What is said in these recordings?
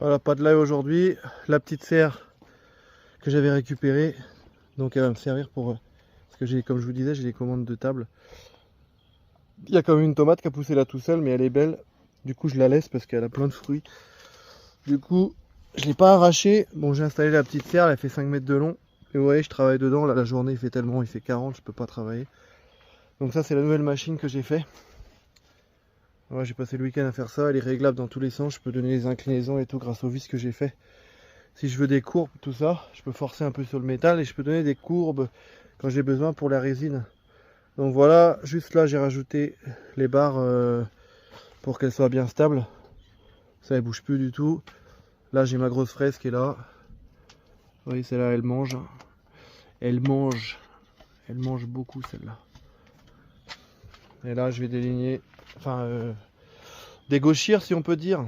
Voilà, pas de live aujourd'hui. La petite serre que j'avais récupérée, donc elle va me servir pour... parce que j'ai, comme je vous disais, j'ai des commandes de table. Il y a quand même une tomate qui a poussé là tout seul, mais elle est belle. Du coup, je la laisse parce qu'elle a plein de fruits. Du coup, je l'ai pas arrachée. Bon, j'ai installé la petite serre, elle fait 5 mètres de long. Et vous voyez, je travaille dedans. Là, la journée, il fait tellement, il fait 40, je peux pas travailler. Donc ça, c'est la nouvelle machine que j'ai fait. Ouais, j'ai passé le week-end à faire ça. Elle est réglable dans tous les sens. Je peux donner les inclinaisons et tout grâce aux vis que j'ai fait. Si je veux des courbes, tout ça, je peux forcer un peu sur le métal et je peux donner des courbes quand j'ai besoin pour la résine. Donc voilà, juste là, j'ai rajouté les barres pour qu'elles soient bien stables. Ça, elle bouge plus du tout. Là, j'ai ma grosse fraise qui est là. Vous voyez, celle-là, elle mange. Elle mange. Elle mange beaucoup, celle-là. Et là, je vais déligner, enfin, dégauchir, si on peut dire.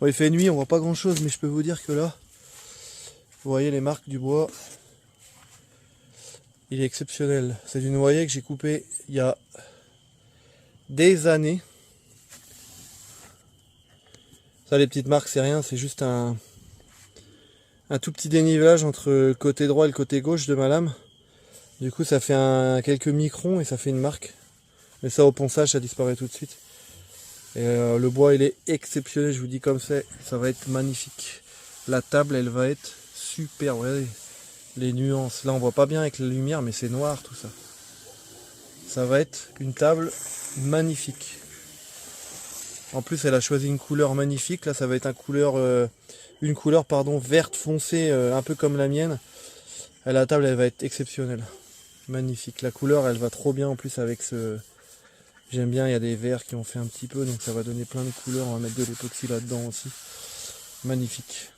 Bon, il fait nuit, on voit pas grand-chose, mais je peux vous dire que là, vous voyez les marques du bois. Il est exceptionnel. C'est du noyer que j'ai coupé il y a des années. Ça, les petites marques, c'est rien, c'est juste un tout petit dénivelage entre le côté droit et le côté gauche de ma lame. Du coup, ça fait quelques microns et ça fait une marque. Mais ça, au ponçage, ça disparaît tout de suite. Et le bois, il est exceptionnel, je vous dis comme ça va être magnifique. La table, elle va être super. Regardez les nuances. Là, on voit pas bien avec la lumière, mais c'est noir tout ça. Ça va être une table magnifique. En plus, elle a choisi une couleur magnifique. Là, ça va être une couleur verte foncée, un peu comme la mienne. Et la table, elle va être exceptionnelle. Magnifique. La couleur, elle va trop bien en plus avec ce... J'aime bien, il y a des verts qui ont fait un petit peu, donc ça va donner plein de couleurs. On va mettre de l'époxy là-dedans aussi. Magnifique.